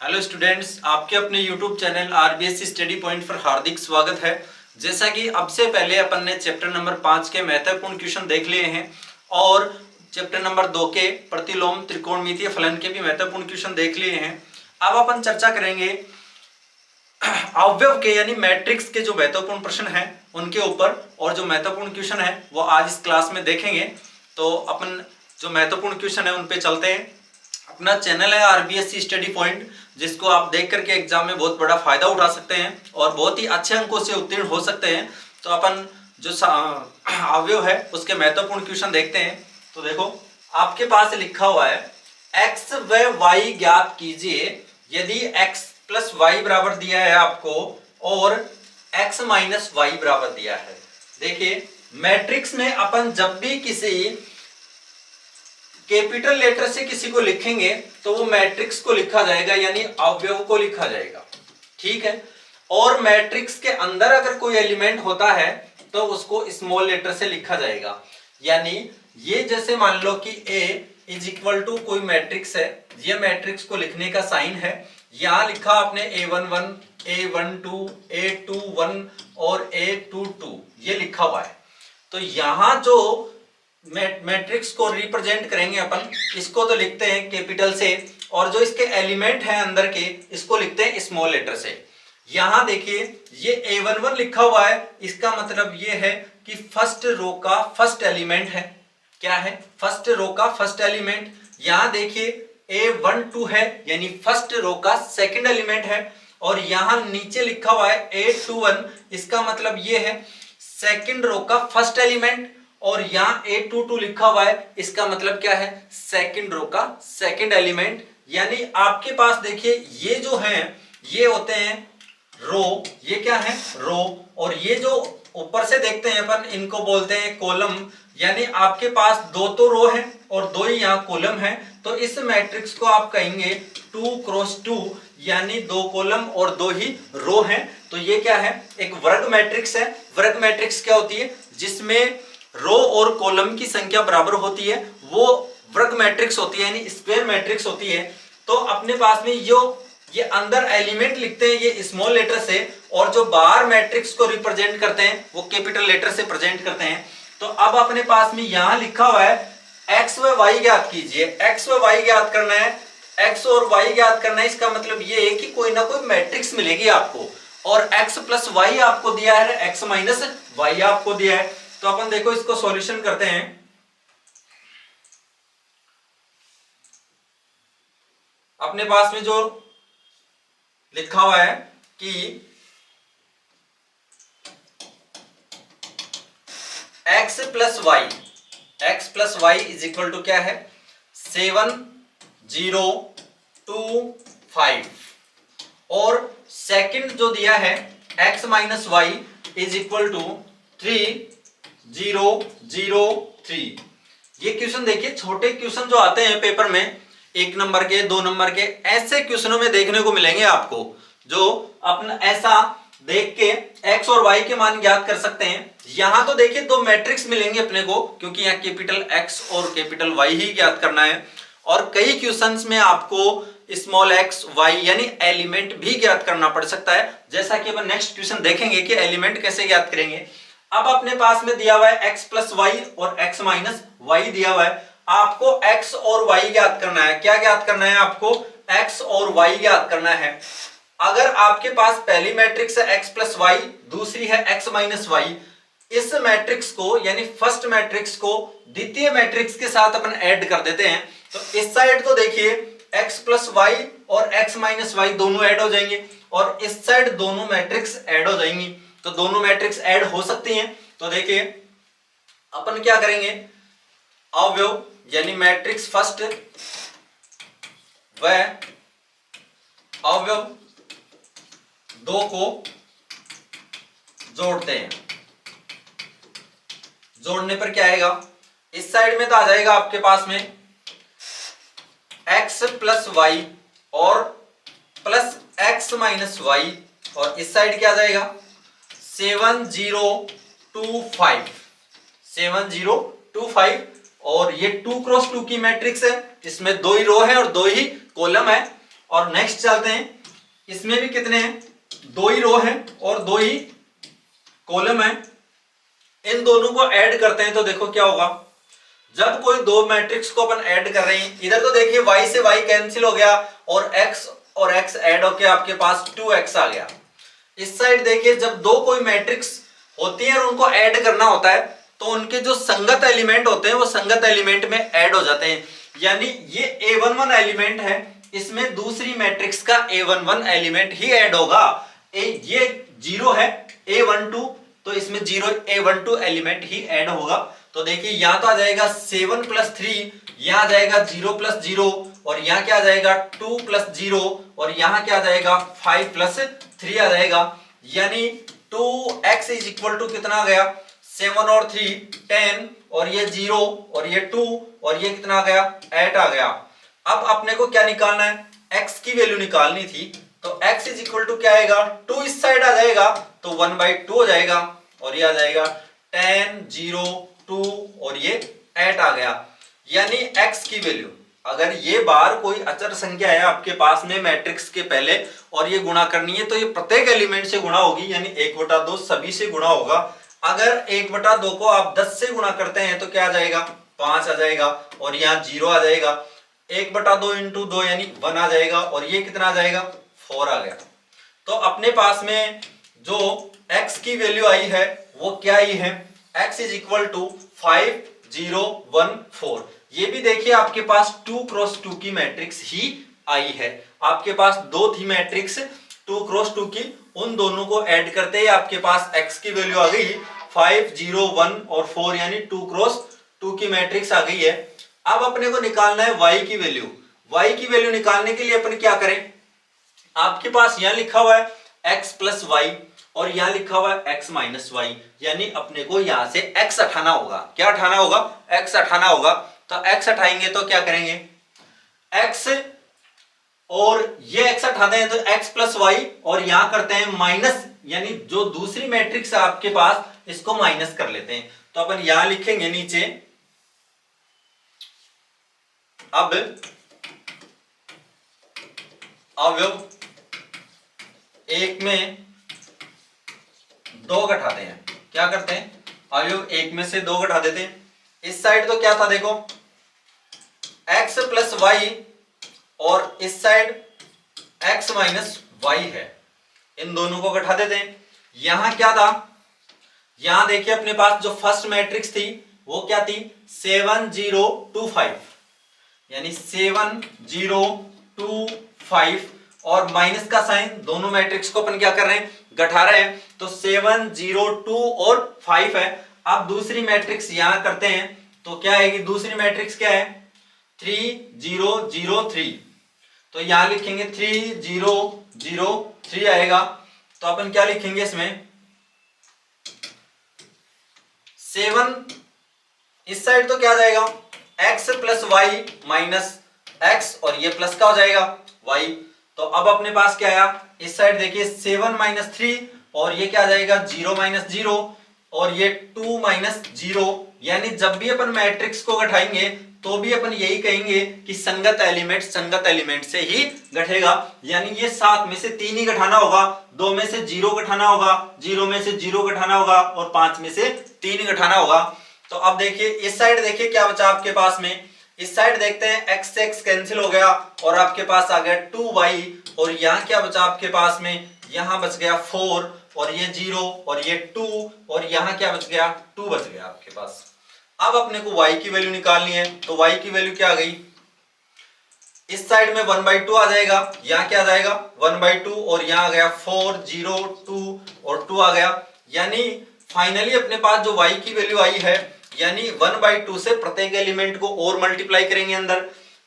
Hello students, आपके अपने YouTube channel RBSC study point पर हार्दिक स्वागत है। जैसा कि अब से पहले अपन ने चैप्टर नंबर 5 के महत्वपूर्ण क्वेश्चन देख लिए हैं और चैप्टर नंबर 2 के प्रतिलोम त्रिकोणमितीय फलन के भी महत्वपूर्ण क्वेश्चन देख लिए हैं। अब अपन चर्चा करेंगे अवयव के यानी मैट्रिक्स के जो महत्वपूर्ण प्रश्न हैं उनके ऊपर, और जो महत्वपूर्ण क्वेश्चन है वो आज इस क्लास में देखेंगे। तो अपन जो महत्वपूर्ण क्वेश्चन है उन पे चलते हैं। अपना चैनल है आरबीएससी स्टडी पॉइंट, जिसको आप देख करके एग्जाम में बहुत बड़ा फायदा उठा सकते हैं और बहुत ही अच्छे अंकों से उत्तीर्ण हो सकते हैं। तो अपन जो अवयव है उसके महत्वपूर्ण क्वेश्चन देखते हैं। तो देखो, आपके पास लिखा हुआ है x व y ज्ञात कीजिए यदि x प्लस वाई बराबर दिया है आपको और x माइनस वाई बराबर दिया है। देखिए, मैट्रिक्स में अपन जब भी किसी कैपिटल लेटर से किसी को लिखेंगे तो वो मैट्रिक्स को लिखा जाएगा, यानी अवयव को लिखा जाएगा। ठीक है। और मैट्रिक्स के अंदर अगर कोई एलिमेंट होता है तो उसको स्मॉल लेटर से लिखा जाएगा। यानी ये जैसे मान लो कि A इज इक्वल टू कोई मैट्रिक्स है, ये मैट्रिक्स को लिखने का साइन है। यहां लिखा आपने A11, A12, A21 और A22, ये लिखा हुआ है। तो यहां जो मैट्रिक्स को रिप्रेजेंट करेंगे अपन, इसको तो लिखते हैं कैपिटल से, और जो इसके एलिमेंट हैं अंदर के, इसको लिखते हैं स्मॉल लेटर से। यहां देखिए, ये A11 लिखा हुआ है, इसका मतलब ये है कि फर्स्ट रो का फर्स्ट एलिमेंट है। क्या है? फर्स्ट रो का फर्स्ट एलिमेंट। यहां देखिए A12 है, यानी फर्स्ट रो का सेकंड एलिमेंट है। और यहां नीचे लिखा हुआ है A21, इसका मतलब ये है सेकंड रो का फर्स्ट एलिमेंट। और यहाँ A22 लिखा हुआ है, इसका मतलब क्या है? सेकंड रो का सेकंड एलिमेंट। यानी आपके पास देखिए, ये जो है ये होते हैं रो, ये क्या है? रो। और ये जो ऊपर से देखते हैं अपन, इनको बोलते हैं कॉलम। यानी आपके पास दो तो रो है और दो ही यहाँ कॉलम है। तो इस मैट्रिक्स को आप कहेंगे 2 क्रॉस 2, यानी 2 कॉलम और 2 ही रो हैं। तो ये क्या है? एक वर्ग मैट्रिक्स है। वर्ग मैट्रिक्स क्या होती है? जिसमें रो और कॉलम की संख्या बराबर होती है, वो वर्ग मैट्रिक्स होती है, यानी स्क्वायर मैट्रिक्स होती है। तो अपने पास में ये अंदर एलिमेंट लिखते हैं ये स्मॉल लेटर से, और जो बाहर मैट्रिक्स को रिप्रेजेंट करते हैं वो कैपिटल लेटर से प्रेजेंट करते हैं। तो अब अपने पास में यहां लिखा हुआ है x व y ज्ञात कीजिए। x व y ज्ञात करना है, x और y ज्ञात करना है। इसका मतलब ये है कि कोई ना कोई मैट्रिक्स मिलेगी आपको, और x प्लस वाई आपको दिया है, x माइनस वाई आपको दिया है। तो अपन देखो, इसको सॉल्यूशन करते हैं। अपने पास में जो लिखा हुआ है कि x plus Y is equal to क्या है? 7 0 2 5। और सेकंड जो दिया है x minus Y is equal to 3 0 0 3। ये क्वेश्चन देखिए, छोटे क्वेश्चन जो आते हैं पेपर में, 1 नंबर के 2 नंबर के, ऐसे क्वेश्चनों में देखने को मिलेंगे आपको, जो अपना ऐसा देख के x और y के मान ज्ञात कर सकते हैं। यहां तो देखिए 2 मैट्रिक्स मिलेंगे अपने को, क्योंकि यहाँ कैपिटल x और कैपिटल y ही ज्ञात करना है। और कई क्वेश्चंस में आपको स्मॉल x y यानी एलिमेंट भी ज्ञात करना पड़ सकता है, जैसा कि अपन नेक्स्ट क्वेश्चन देखेंगे कि एलिमेंट कैसे ज्ञात करेंगे। अब अपने पास में दिया हुआ है x प्लस वाई और x माइनस वाई दिया हुआ है। आपको x और y ज्ञात करना है। क्या ज्ञात करना है आपको? x और y ज्ञात करना है। अगर आपके पास पहली मैट्रिक्स है x प्लस वाई, दूसरी है x माइनस वाई, इस मैट्रिक्स को यानी फर्स्ट मैट्रिक्स को द्वितीय मैट्रिक्स के साथ अपन ऐड कर देते हैं। तो इस साइड तो देखिए x प्लस वाई और x माइनस वाई दोनों ऐड हो जाएंगे, और इस साइड दोनों मैट्रिक्स ऐड हो जाएंगी। तो दोनों मैट्रिक्स ऐड हो सकती हैं। तो देखिए, अपन क्या करेंगे? अवयव यानी मैट्रिक्स फर्स्ट व अवयव 2 को जोड़ते हैं। जोड़ने पर क्या आएगा? इस साइड में तो आ जाएगा आपके पास में x प्लस वाई और प्लस x माइनस वाई, और इस साइड क्या आ जाएगा? 7 0 2 5 7 0 2 5। और ये 2 क्रॉस 2 की मैट्रिक्स है, इसमें 2 ही रो है और 2 ही कॉलम है। और नेक्स्ट चलते हैं, इसमें भी कितने हैं, 2 ही रो हैं और 2 ही कॉलम है। इन दोनों को ऐड करते हैं तो देखो क्या होगा, जब कोई दो मैट्रिक्स को अपन ऐड कर रहे हैं, इधर तो देखिए y से y कैंसिल हो गया और x ऐड होके आपके पास 2x आ गया। इस साइड देखिए जब दो कोई मैट्रिक्स होती है और उनको ऐड करना होता है तो उनके जो संगत एलिमेंट होते हैं वो संगत एलिमेंट में ऐड हो जाते हैं। यानी ये a11 एलिमेंट है, इसमें दूसरी मैट्रिक्स का a11 एलिमेंट ही ऐड होगा। ये 0 है a12 तो इसमें 0 a12 एलिमेंट ही ऐड होगा। तो देखिए यहां तो आ जाएगा 7 + 3, यहां आ जाएगा 0 + 0 और यहां क्या आ जाएगा 2 + 0 और यहां क्या आ जाएगा 5 + 3 आ जाएगा। यानी 2x = कितना आ गया, 7 और 3 10 और ये 0 और ये 2 और ये कितना आ गया 8 आ गया। अब अपने को क्या निकालना है, x की वैल्यू निकालनी थी। तो x = क्या आएगा, 2 इस साइड आ जाएगा तो 1/2 हो जाएगा और ये आ जाएगा 10 0 2 और ये 8 आ गया। यानी x की वैल्यू, अगर ये बार कोई अचर संख्या है आपके पास में मैट्रिक्स के पहले और ये गुणा करनी है तो ये प्रत्येक एलिमेंट से गुणा होगी, यानी 1/2 सभी से गुणा होगा। अगर 1/2 को आप 10 से गुणा करते हैं तो क्या आ जाएगा 5 आ जाएगा और यहाँ 0 आ जाएगा। 1/2 × 2 यानी 1 आ जाएगा और ये कितना आ जाएगा 4 आ गया। तो अपने पास में जो x की वैल्यू आई है वो क्या आई है, x = 5 0 1 4। ये भी देखिए आपके पास 2 × 2 की मैट्रिक्स ही आई है। आपके पास दो थी मैट्रिक्स 2 × 2 की, उन दोनों को ऐड करते ही आपके पास x की वैल्यू आ गई 5 0 1 और 4 यानी 2 × 2 की मैट्रिक्स आ गई है। अब अपने को निकालना है y की वैल्यू। y की वैल्यू निकालने के लिए अपन क्या करें, आपके पास यहां लिखा हुआ है x + y और यहां लिखा हुआ है x - y, यानी अपने को यहां से x हटाना होगा। क्या हटाना होगा, x हटाना होगा। तो x हटाएंगे तो क्या करेंगे, x और ये x हटाते हैं तो x + y और यहां करते हैं माइनस, यानी जो दूसरी मैट्रिक्स है आपके पास इसको माइनस कर लेते हैं। तो अपन यहां लिखेंगे नीचे, अब अवयव 1 में 2 घटाते हैं। क्या करते हैं, अवयव 1 में से 2 घटा देते हैं। इस साइड तो क्या था देखो x + y और इस साइड x - y है, इन दोनों को घटा देते हैं। यहां क्या था, यहां देखिए अपने पास जो फर्स्ट मैट्रिक्स थी वो क्या थी 7 0 2 5, यानी 7 0 2 5 और माइनस का साइन, दोनों मैट्रिक्स को अपन क्या कर रहे हैं घटा रहे हैं। तो 7 0 2 और 5 है। अब दूसरी मैट्रिक्स यहां करते हैं तो क्या आएगी, दूसरी मैट्रिक्स क्या है 3 0 0 3, तो यहां लिखेंगे 3 0 0 3 आएगा। तो अपन क्या लिखेंगे इसमें 7, इस साइड तो क्या आ जाएगा x + y - x और ये प्लस का हो जाएगा y। तो अब अपने पास क्या आया, इस साइड देखिए 7 - 3 और ये क्या आ जाएगा 0 - 0 और ये 2 - 0। यानी जब भी अपन मैट्रिक्स को घटाएंगे तो भी अपन यही कहेंगे कि संगत एलिमेंट से ही घटेगा। यानी ये 7 में से 3 ही घटाना होगा, 2 में से 0 घटाना होगा, 0 में से 0 घटाना होगा और 5 में से 3 घटाना होगा। तो अब देखिए इस साइड देखिए क्या बचा आपके पास में, इस साइड देखते हैं x से x कैंसिल हो गया और आपके पास आ गया 2y और यहाँ क्या बचा आपके पास में, यहाँ बच गया 4 और ये 0 और ये 2 और यहाँ क्या बच गया 2 बच गया आपके पास। अब अपने को y की वैल्यू निकालनी है। तो y की वैल्यू क्या आ गई, इस साइड में 1/2 आ जाएगा, यहाँ क्या आ जाएगा 1/2 और यहाँ आ गया 4 0 2 और 2 आ गया। यानी फाइनली अपने पास जो y की वैल्यू आई है, यानी 1/2 से प्रत्येक एलिमेंट को और मल्टीप्लाई करेंगे अंदर,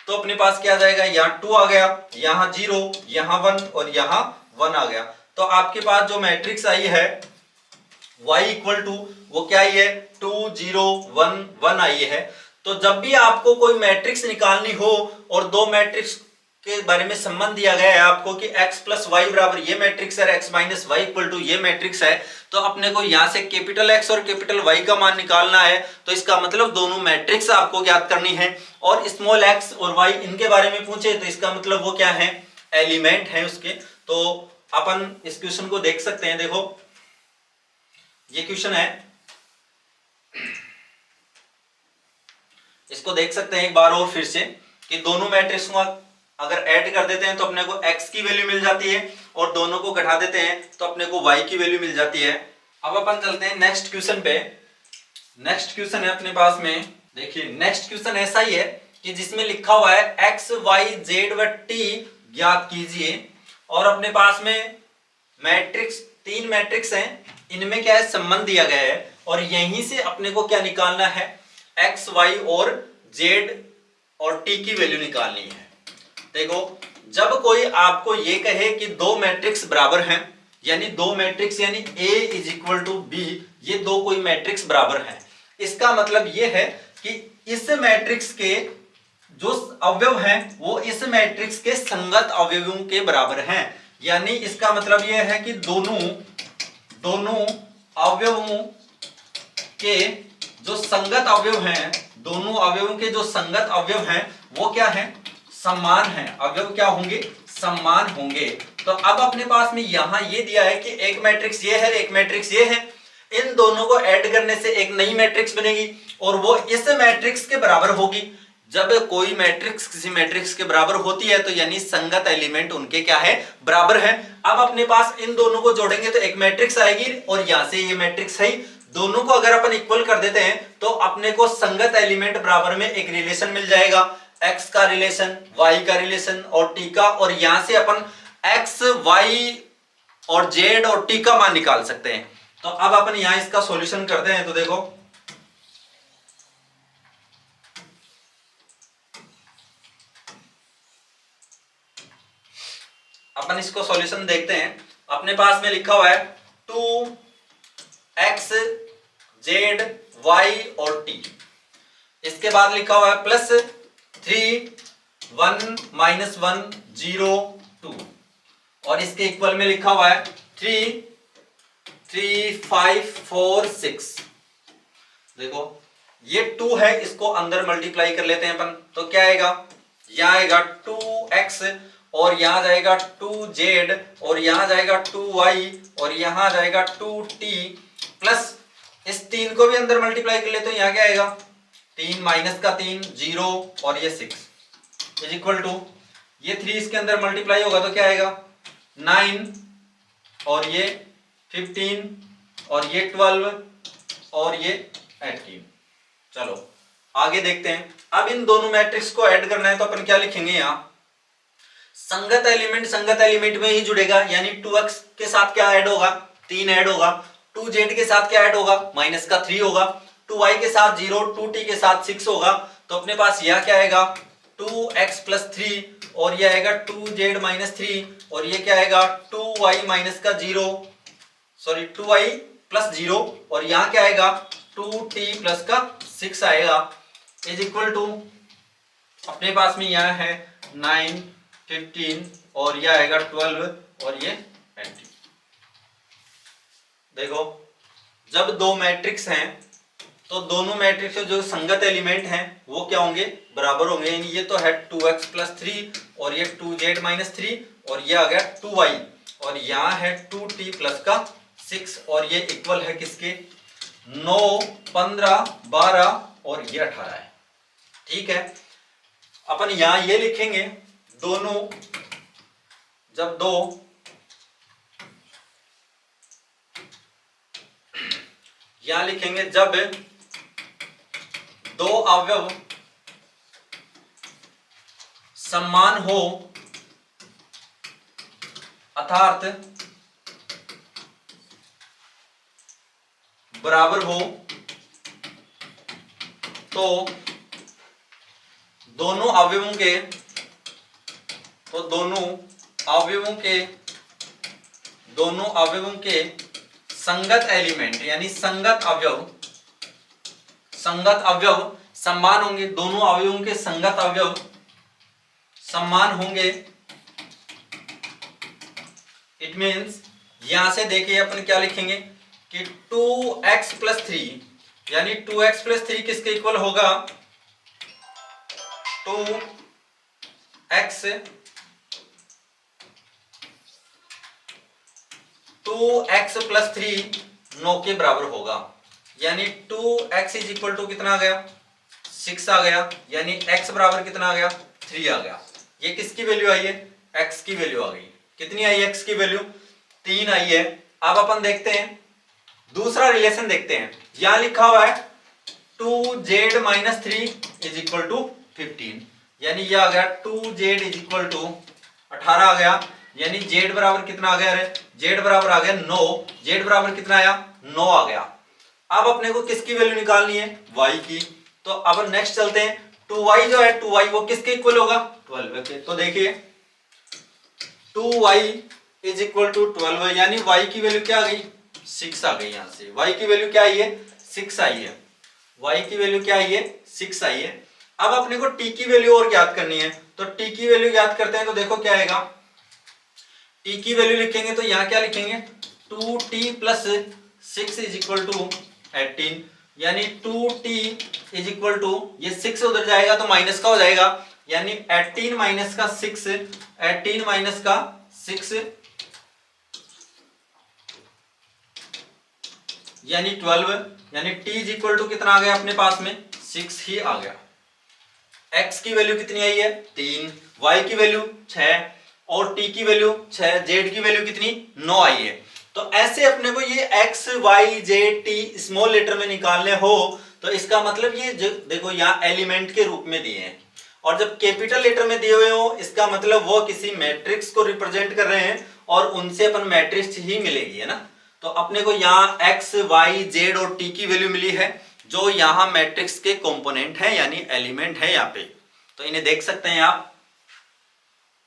तो अपने पास क्या आ जाएगा, यहाँ 2 आ गया, यहाँ 0, यहाँ 1 और यहाँ 1 आ गया। तो आपके पास जो मैट्रिक्स आई है y = वो क्या आई है 2 0 1 1 आई है। तो जब भी आपको कोई मैट्रिक्स निकालनी हो और दो मैट्रिक्स के बारे में संबंध दिया गया है आपको कि x + y बराबर ये मैट्रिक्स है, x - y = ये मैट्रिक्स है, तो अपने को यहां से कैपिटल X और कैपिटल Y का मान निकालना है। तो इसका मतलब दोनों मैट्रिक्स आपको ज्ञात करनी है और स्मॉल x और y इनके बारे में पूछे तो इसका मतलब वो क्या है एलिमेंट हैं उसके। तो अपन इस क्वेश्चन को देख सकते हैं। देखो ये क्वेश्चन है, इसको देख सकते हैं एक बार और फिर से कि दोनों मैट्रिक्स को अगर ऐड कर देते हैं तो अपने को x की वैल्यू मिल जाती है और दोनों को घटा देते हैं तो अपने को y की वैल्यू मिल जाती है। अब अपन चलते हैं नेक्स्ट क्वेश्चन पे। नेक्स्ट क्वेश्चन है अपने पास में, देखिए नेक्स्ट क्वेश्चन ऐसा ही है कि जिसमें लिखा हुआ है x y z व t ज्ञात कीजिए और अपने पास में मैट्रिक्स, तीन मैट्रिक्स हैं, इनमें क्या है संबंध दिया गया है और यहीं से अपने को क्या निकालना है, x y और z और t की वैल्यू निकालनी है। देखो जब कोई आपको ये कहे कि दो मैट्रिक्स बराबर हैं, यानी दो मैट्रिक्स यानी A is equal to B, ये दो कोई मैट्रिक्स बराबर हैं, इसका मतलब ये है कि इस मैट्रिक्स के जो अवयव हैं वो इस मैट्रिक्स के संगत अवयवों के बराबर हैं। यानी इसका मतलब ये है कि दोनों अवयवों के जो संगत अवयव हैं, दोनों अवयवों के जो संगत अवयव हैं वो क्या है, समान है। अवयव क्या होंगे, समान होंगे। तो अब अपने पास में यहां ये दिया है कि एक मैट्रिक्स ये है, एक मैट्रिक्स ये है, इन दोनों को ऐड करने से एक नई मैट्रिक्स बनेगी और वो इस मैट्रिक्स के बराबर होगी। जब कोई मैट्रिक्स किसी मैट्रिक्स के बराबर होती है तो यानी संगत एलिमेंट उनके क्या है, बराबर है। अब अपने पास इन दोनों को जोड़ेंगे तो एक मैट्रिक्स आएगी और यहां से ये मैट्रिक्स है, दोनों को अगर अपन इक्वल कर देते हैं तो अपने को संगत एलिमेंट बराबर में एक रिलेशन मिल जाएगा, x का रिलेशन, y का रिलेशन और t का, और यहां से अपन x y और z और t का मान निकाल सकते हैं। तो अब अपन यहां इसका सॉल्यूशन करते हैं। तो देखो अपन इसको सॉल्यूशन देखते हैं। अपने पास में लिखा हुआ है 2x z y और t, इसके बाद लिखा हुआ है प्लस 3 1 माइनस 1 0 2 और इसके इक्वल में लिखा हुआ है 3 3 5 4 6। देखो ये 2 है, इसको अंदर मल्टीप्लाई कर लेते हैं अपन, तो क्या आएगा, यहां आएगा 2x और यहां जाएगा 2z और यहां जाएगा 2y और यहां जाएगा 2t प्लस इस 3 को भी अंदर मल्टीप्लाई कर लेते हैं, यहां क्या आएगा 3 माइनस का 3 0 और ये 6 इज इक्वल टू, ये 3 इसके अंदर मल्टीप्लाई होगा तो क्या आएगा 9 और ये 15 और ये 12 और ये 18। चलो आगे देखते हैं। अब इन दोनों मैट्रिक्स को ऐड करना है तो अपन क्या लिखेंगे, यहां संगत एलिमेंट में ही जुड़ेगा, यानी 2x के साथ क्या ऐड होगा, 3 ऐड होगा, 2z के साथ क्या ऐड होगा, माइनस का 3 होगा, 2y के साथ 0, 2t के साथ 6 होगा। तो अपने पास यह क्या आएगा 2x प्लस 3 और यह आएगा 2z माइनस 3 और ये क्या आएगा 2y माइनस का 0, सॉरी 2y प्लस 0 और यहां क्या आएगा 2t प्लस का 6 आएगा इज इक्वल टू, अपने पास में यह है 9 15 और यह आएगा 12 और ये 20। देखो जब दो मैट्रिक्स हैं तो दोनों मैट्रिक्स के जो संगत एलिमेंट हैं वो क्या होंगे, बराबर होंगे। यानी ये तो है 2x प्लस 3 और ये 2z माइनस 3 और ये आ गया 2y और यहाँ है 2t प्लस का 6 और ये इक्वल है किसके 9 15 12 और ये 18 है। ठीक है, अपन यहां ये लिखेंगे दोनों, जब दो यहां लिखेंगे जब दो अवयव समान हो अर्थात बराबर हो तो दोनों अवयवों के संगत एलिमेंट यानी संगत अवयव समान होंगे, दोनों अवयवों के संगत अवयव समान होंगे। इट मीन्स यहां से देखिए अपन क्या लिखेंगे कि 2x प्लस 3 यानी 2x प्लस 3 किसके इक्वल होगा 2x 2x प्लस 3 9 के बराबर होगा, यानी 2x इज इक्वल टू कितना आ गया 6 आ गया, यानी x बराबर कितना आ गया 3 आ गया। ये किसकी वैल्यू आई है x की वैल्यू आ गई। कितनी आई x की वैल्यू 3 आई है। अब अपन देखते हैं दूसरा रिलेशन देखते हैं। यहां लिखा हुआ है 2z minus 3 is equal to 15, यानी ये आ गया 2z इज इक्वल टू 18 आ गया, यानी z बराबर कितना आ गया, अरे z बराबर आ गया 9, z बराबर कितना आया 9 आ गया। अब अपने को किसकी वैल्यू निकालनी है y की, तो अब नेक्स्ट चलते हैं 2y जो है 2y वो किसके इक्वल होगा 12 के। तो देखिए 2y इज इक्वल टू 12, यानी y की वैल्यू क्या आ गई 6 आ गई। यहां से y की वैल्यू क्या आई है 6 आई है, y की वैल्यू क्या आई है 6 आई है। अब अपने को t की वैल्यू और ज्ञात करनी है, तो t की वैल्यू ज्ञात करते हैं तो देखो क्या आएगा, t की वैल्यू लिखेंगे तो यहां क्या लिखेंगे 2t plus 6 is equal to 18, यानी 2t इज इक्वल टू ये 6 उधर जाएगा तो माइनस का हो जाएगा, यानी 18 माइनस का 6, 18 माइनस का 6 यानी 12, यानी t इज इक्वल टू कितना आ गया अपने पास में 6 ही आ गया। x की वैल्यू कितनी आई है 3, y की वैल्यू 6 और t की वैल्यू 6, z की वैल्यू कितनी 9 आई है। तो ऐसे अपने को ये x y z t small letter में निकालने हो तो इसका मतलब ये देखो यहाँ एलिमेंट के रूप में दिए हैं, और जब कैपिटल लेटर में दिए हुए हो इसका मतलब वो किसी मैट्रिक्स को रिप्रेजेंट कर रहे हैं और उनसे अपन मैट्रिक्स ही मिलेगी, है ना। तो अपने को यहाँ x y z और t की वैल्यू मिली है जो यहाँ मैट्रिक्स के कंपोनेंट है यानी एलिमेंट है यहाँ पे, तो इन्हें देख सकते हैं आप।